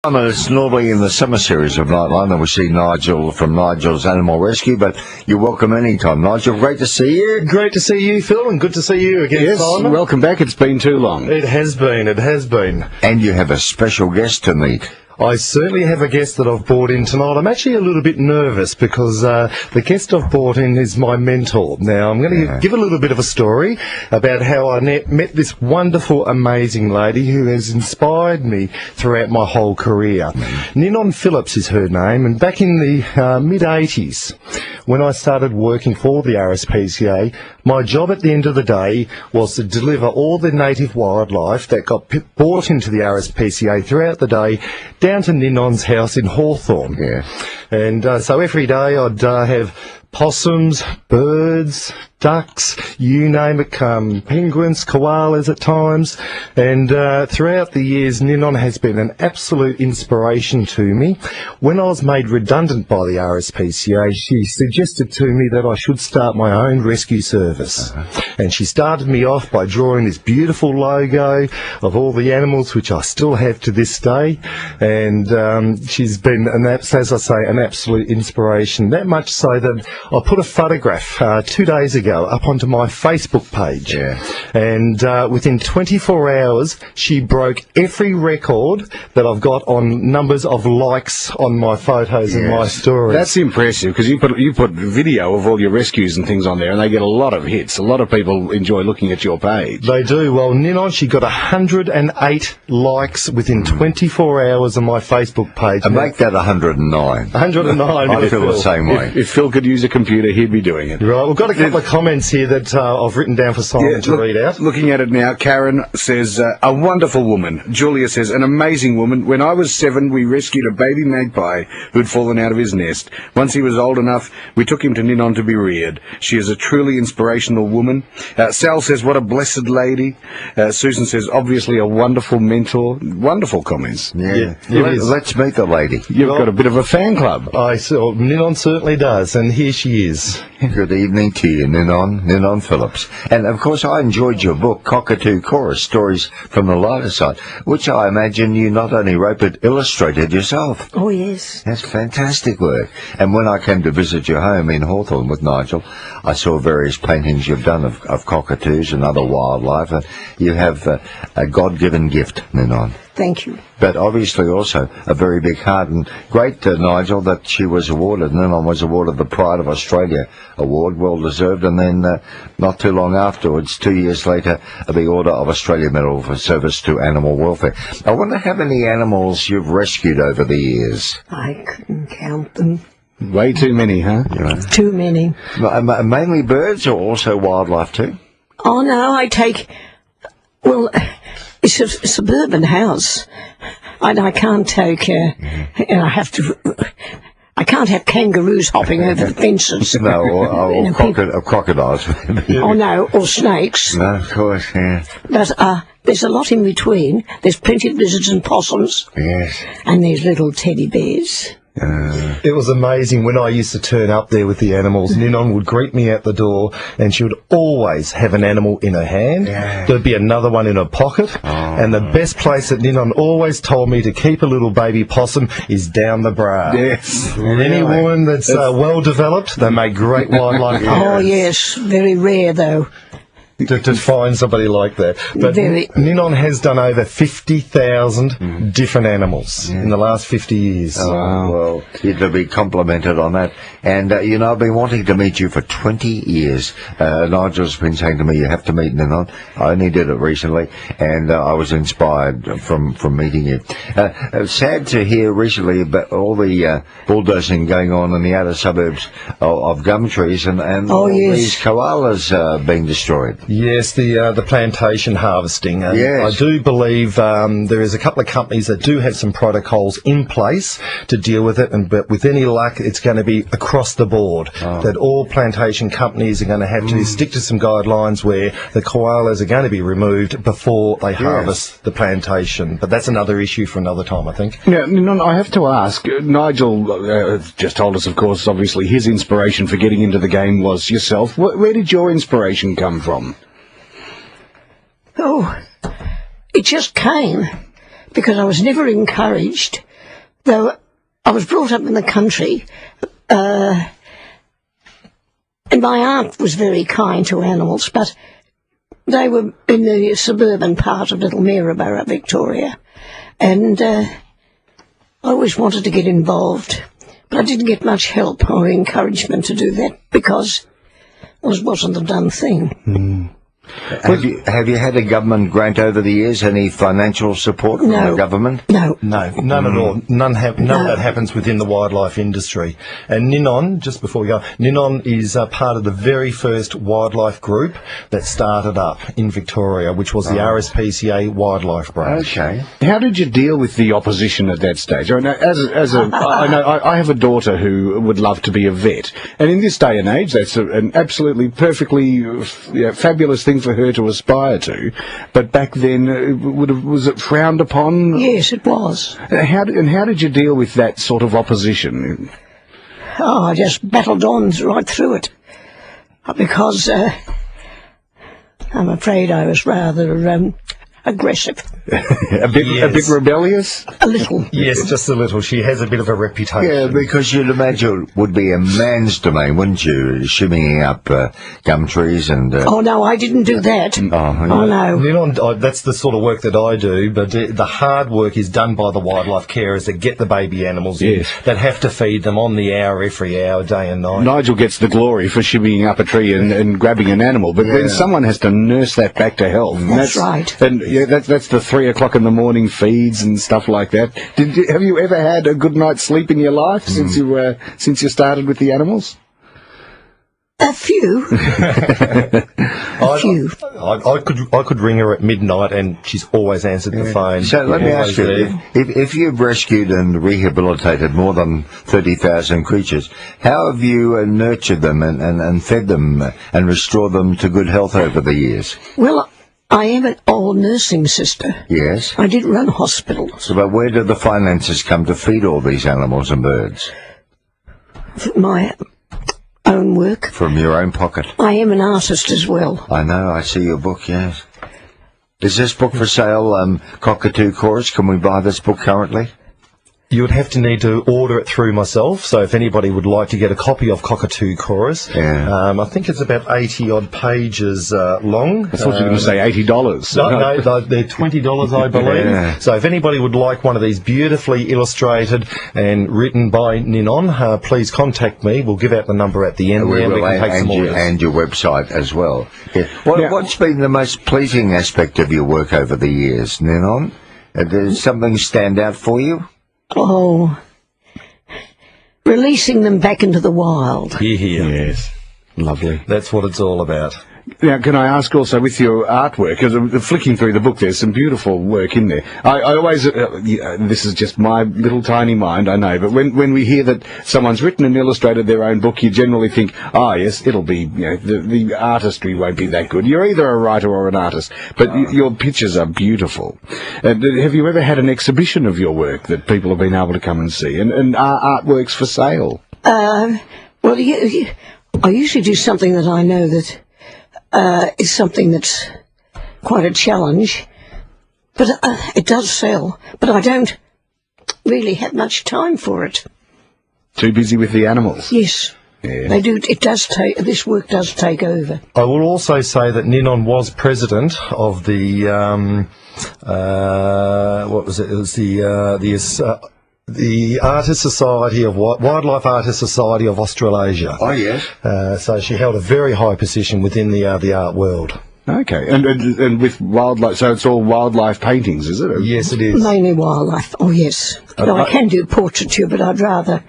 It's normally in the summer series of Nightline that we see Nigel from Nigel's Animal Rescue, but you're welcome anytime. Nigel, great to see you. Great to see you, Phil, and good to see you again, yes, Simon. Welcome back. It's been too long. It has been. And you have a special guest to meet. I certainly have a guest that I've brought in tonight. I'm actually a little bit nervous because the guest I've brought in is my mentor. Now, I'm going to give a little bit of a story about how I met this wonderful, amazing lady who has inspired me throughout my whole career. Ninon Phillips is her name, and back in the mid-80s, when I started working for the RSPCA, my job at the end of the day was to deliver all the native wildlife that got brought into the RSPCA throughout the day down to Ninon's house in Hawthorne. Yeah. And so every day I'd have possums, birds, ducks, you name it, penguins, koalas at times. And throughout the years, Ninon has been an absolute inspiration to me. When I was made redundant by the RSPCA, she suggested to me that I should start my own rescue service. And she started me off by drawing this beautiful logo of all the animals, which I still have to this day. And she's been, as I say, an absolute inspiration. That much so that I put a photograph 2 days ago up onto my Facebook page. Yeah. And within 24 hours, she broke every record that I've got on numbers of likes on my photos and my stories. That's impressive, because you put video of all your rescues and things on there, and they get a lot of hits. A lot of people enjoy looking at your page. They do. Well, Ninon, she got 108 likes within 24 hours on my Facebook page. And make that 109. 109. I feel the same way. If Phil could use a computer, he'd be doing it. Right, we've got a couple of comments here that I've written down for Simon to read out. Looking at it now, Karen says, a wonderful woman. Julia says, an amazing woman. When I was 7, we rescued a baby magpie who'd fallen out of his nest. Once he was old enough, we took him to Ninon to be reared. She is a truly inspirational woman. Sal says, what a blessed lady. Susan says, obviously a wonderful mentor. Wonderful comments. Yeah. Let's meet the lady. You've got a bit of a fan club. Ninon certainly does, and here she is. Good evening to you, Ninon Phillips. And, of course, I enjoyed your book, Cockatoo Chorus, Stories from the Lighter Side, which I imagine you not only wrote but illustrated yourself. Oh, yes. That's fantastic work. And when I came to visit your home in Hawthorne with Nigel, I saw various paintings you've done of cockatoos and other wildlife. You have a God-given gift, Ninon. Thank you. But obviously also a very big heart. And great, Nigel, that she was awarded. Ninon was awarded the Pride of Australia award, well deserved. And then not too long afterwards, 2 years later, the Order of Australia Medal for Service to Animal Welfare. I wonder how many animals you've rescued over the years. I couldn't count them. Way too many, huh? Yeah. Too many. Mainly birds or also wildlife too? Oh, no, I take... Well, it's a suburban house. And I can't take... I can't have kangaroos hopping over the fences. No, or crocodiles. Oh, no, or snakes. No, of course, yeah. But there's a lot in between. There's plenty of lizards and possums. Yes. And there's little teddy bears. It was amazing when I used to turn up there with the animals. Ninon would greet me at the door, and she would always have an animal in her hand. Yeah. There'd be another one in her pocket. And the best place that Ninon always told me to keep a little baby possum is down the bra. Yes. And any woman that's well developed, they make great wildlife. Oh, yes. Very rare, though. To find somebody like that. But Ninon has done over 50,000 different animals in the last 50 years. Oh, wow. Well, you'd be complimented on that. And, I've been wanting to meet you for 20 years. Nigel's been saying to me, you have to meet Ninon. I only did it recently, and I was inspired from meeting you. Sad to hear recently about all the bulldozing going on in the outer suburbs of gum trees and all these koalas being destroyed. Yes, the plantation harvesting. Yes. I do believe there is a couple of companies that do have some protocols in place to deal with it, but with any luck, it's going to be across the board. That all plantation companies are going to have to stick to some guidelines where the koalas are going to be removed before they harvest the plantation. But that's another issue for another time, I think. Yeah, Ninon, I have to ask, Nigel just told us, of course, obviously his inspiration for getting into the game was yourself. Where did your inspiration come from? Oh, it just came because I was never encouraged though I was brought up in the country, and my aunt was very kind to animals, but they were in the suburban part of Little Maryborough, Victoria, and I always wanted to get involved, but I didn't get much help or encouragement to do that because it wasn't the done thing. Have you had a government grant over the years? Any financial support from the government? No. No, none at all. None of that happens within the wildlife industry. And Ninon, just before we go, Ninon is part of the very first wildlife group that started up in Victoria, which was the RSPCA Wildlife Branch. Okay. How did you deal with the opposition at that stage? I know, I have a daughter who would love to be a vet, and in this day and age, that's an absolutely perfectly fabulous thing for her to aspire to. But back then, was it frowned upon? Yes, it was. How did you deal with that sort of opposition? Oh, I just battled on right through it because I'm afraid I was rather aggressive. a bit rebellious? A little. Yes, just a little. She has a bit of a reputation. Yeah, because you'd imagine it would be a man's domain, wouldn't you? Shimmying up gum trees and... Oh, no, I didn't do that. Oh, no. Ninon, that's the sort of work that I do, but the hard work is done by the wildlife carers that get the baby animals in, that have to feed them on the hour, every hour, day and night. Nigel gets the glory for shimmying up a tree and grabbing an animal, but then someone has to nurse that back to health. That's right. And that's the 3 o'clock in the morning feeds and stuff like that. Have you ever had a good night's sleep in your life since you started with the animals? A few. A few. I could ring her at midnight and she's always answered the phone. So let me ask you, if you've rescued and rehabilitated more than 30,000 creatures, how have you nurtured them and fed them and restored them to good health over the years? Well, I am an old nursing sister. Yes. I did run hospitals. But where do the finances come to feed all these animals and birds? My own work. From your own pocket? I am an artist as well. I know, I see your book, yes. Is this book for sale, Cockatoo Chorus? Can we buy this book currently? You would have to need to order it through myself, so if anybody would like to get a copy of Cockatoo Chorus, I think it's about 80-odd pages long. I thought you were going to say $80. No, they're $20, I believe. Yeah. So if anybody would like one of these beautifully illustrated and written by Ninon, please contact me. We'll give out the number at the end. We will, can take some orders. And your website as well. Yeah. What's been the most pleasing aspect of your work over the years, Ninon? Does something stand out for you? Oh, releasing them back into the wild. Here. Yes, lovely. That's what it's all about. Now, can I ask also with your artwork, because flicking through the book, there's some beautiful work in there. I always, this is just my little tiny mind, I know, but when we hear that someone's written and illustrated their own book, you generally think, yes, it'll be, the artistry won't be that good. You're either a writer or an artist, but your pictures are beautiful. Have you ever had an exhibition of your work that people have been able to come and see, and are artworks for sale? Well, I usually do something that I know that is something that's quite a challenge, but it does sell, but I don't really have much time for it. Too busy with the animals? Yes. Yeah. They do. This work does take over. I will also say that Ninon was president of the, what was it? It was the Artist Society of Wildlife Artist Society of Australasia. Oh yes. So she held a very high position within the art world. Okay, and with wildlife, so it's all wildlife paintings, is it? Yes, it is. Mainly wildlife. Oh yes. No, I can do portraiture, but I'd rather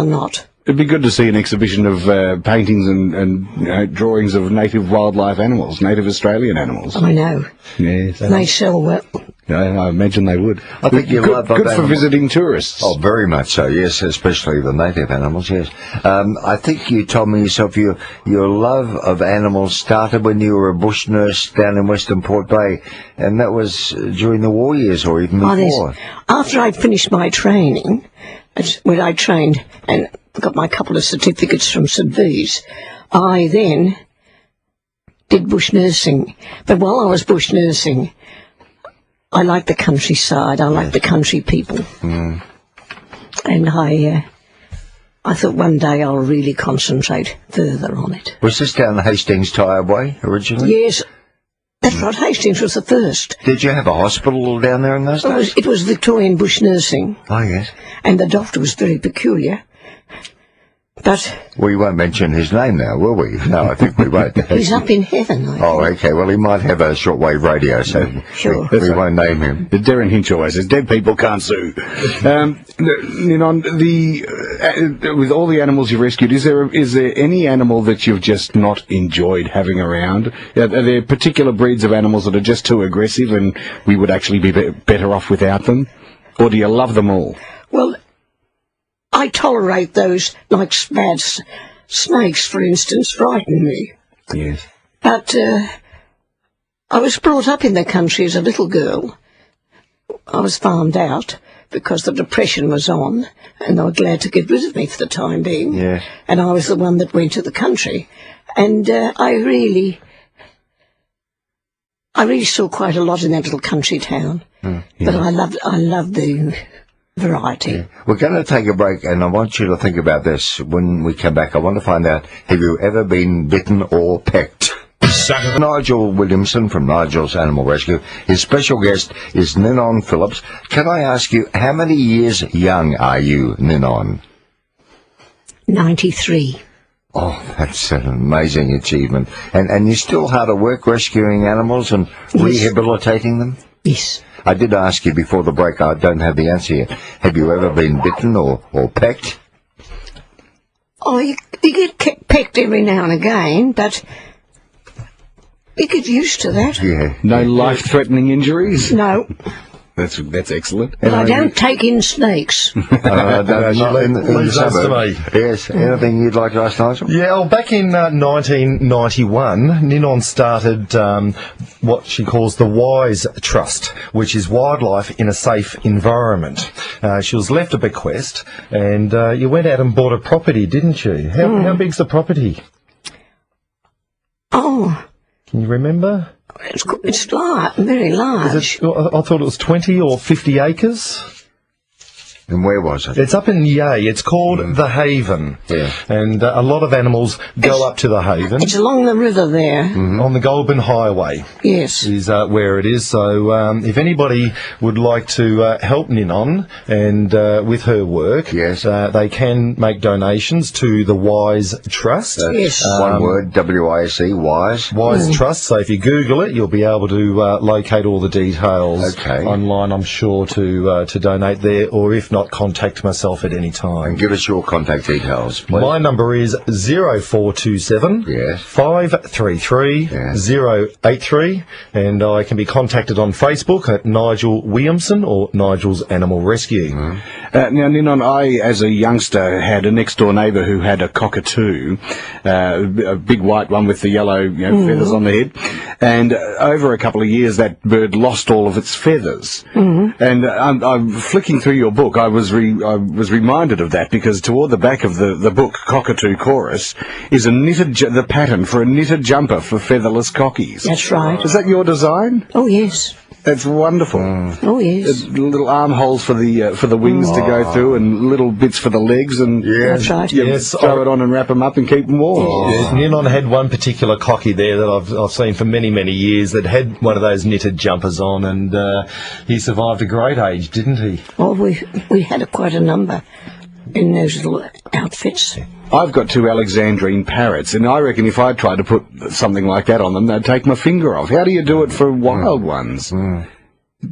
not. It'd be good to see an exhibition of paintings and drawings of native wildlife animals, native Australian animals. I know. Yes. They sell well. I imagine they would. I think you love good for visiting tourists. Oh, very much so, yes, especially the native animals, yes. I think you told me yourself your love of animals started when you were a bush nurse down in Western Port Bay, and that was during the war years or even before. After I'd finished my training, when I trained and got my couple of certificates from St V's, I then did bush nursing. But while I was bush nursing, I like the countryside. I like the country people. And I thought one day I'll really concentrate further on it. Was this down the Hastings Tire Way originally? Yes, that's right. Hastings was the first. Did you have a hospital down there in those days? It was Victorian bush nursing. Oh, yes. And the doctor was very peculiar. But We won't mention his name now, will we? No, I think we won't. he's up in heaven, I Oh, think. okay. Well, he might have a shortwave radio, so Sure. we won't name him. Darren Hinch always says, dead people can't sue. Ninon, with all the animals you've rescued, is there any animal that you've just not enjoyed having around? Are there particular breeds of animals that are just too aggressive and we would actually be better off without them? Or do you love them all? Well, I tolerate those, like bad snakes, for instance, frighten me. Yes. But I was brought up in the country as a little girl. I was farmed out because the Depression was on, and they were glad to get rid of me for the time being. Yeah. And I was the one that went to the country. And I really saw quite a lot in that little country town. But I loved the variety. We're going to take a break, and I want you to think about this. When we come back, I want to find out, have you ever been bitten or pecked? Nigel Williamson from Nigel's Animal Rescue. His special guest is Ninon Phillips. Can I ask you, how many years young are you, Ninon? 93. Oh, that's an amazing achievement. And you're still hard at work rescuing animals and rehabilitating them? Yes. I did ask you before the break, I don't have the answer yet. Have you ever been bitten or pecked? Oh, you get pecked every now and again, but you get used to that. Yeah. No life-threatening injuries? No, That's excellent. but I don't take in snakes. Not in the leave those to suburb. me. Yes. Anything you'd like to ask, Nigel? Yeah, well, back in 1991, Ninon started what she calls the WISE Trust, which is Wildlife in a Safe Environment. She was left a bequest, and you went out and bought a property, didn't you? How big's the property? Oh, Can you remember? it's very large. I thought it was 20 or 50 acres. And where was it? It's up in Yea. It's called the Haven. Yeah. And a lot of animals go up to the Haven. It's along the river there. On the Goulburn Highway Yes. is where it is. So if anybody would like to help Ninon and with her work, Yes. they can make donations to the WISE Trust. Yes. One word, W-I-S-E, wise. WISE Trust. So if you Google it, you'll be able to locate all the details online, I'm sure, to donate there. Or if not, contact myself at any time. And give us your contact details, please. My number is 0427 Yes. 533 083, and I can be contacted on Facebook at Nigel Williamson or Nigel's Animal Rescue. Now, Ninon, I, as a youngster, had a next-door neighbour who had a cockatoo, a big white one with the yellow feathers on the head, and over a couple of years that bird lost all of its feathers. And I'm flicking through your book, I was reminded of that, because toward the back of the book, Cockatoo Chorus, is the pattern for a knitted jumper for featherless cockies. That's right. Is that your design? Oh, yes. That's wonderful. Oh, yes. Little armholes for the wings to go through, and little bits for the legs, and That's right. Yes, throw it on and wrap them up and keep them warm. Yes, Ninon had one particular cocky there that I've seen for many, many years that had one of those knitted jumpers on, and he survived a great age, didn't he? Oh, we had quite a number in those little outfits. I've got 2 Alexandrine parrots, and I reckon if I tried to put something like that on them, they'd take my finger off. How do you do it for wild ones?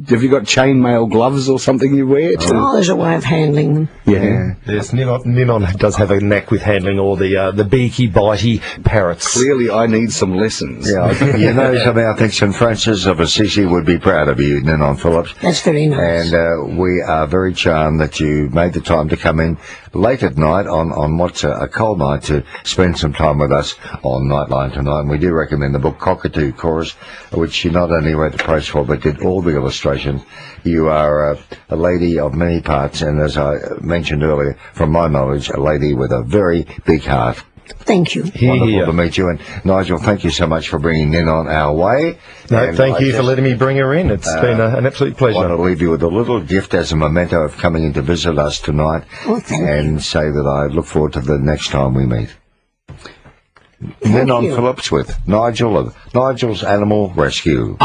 Have you got chainmail gloves or something you wear? Oh, there's a way of handling them. Yeah. Yes, Ninon does have a knack with handling all the beaky, bitey parrots. Clearly, I need some lessons. Yeah, you know something, I think St. Francis of Assisi would be proud of you, Ninon Phillips. That's very nice. And we are very charmed that you made the time to come in late at night on what's a cold night to spend some time with us on Nightline tonight. And we do recommend the book Cockatoo Chorus, which you not only wrote the prose for, but did all the illustrations. You are a lady of many parts, and as I mentioned earlier, from my knowledge, a lady with a very big heart. Thank you. Wonderful to meet you. And Nigel, thank you so much for bringing Ninon our way. No, And thank I you for just letting me bring her in. It's been an absolute want pleasure. to leave you with a little gift as a memento of coming in to visit us tonight, Oh, thank you. and say that I look forward to the next time we meet. Ninon you. Phillips with Nigel of Nigel's Animal Rescue.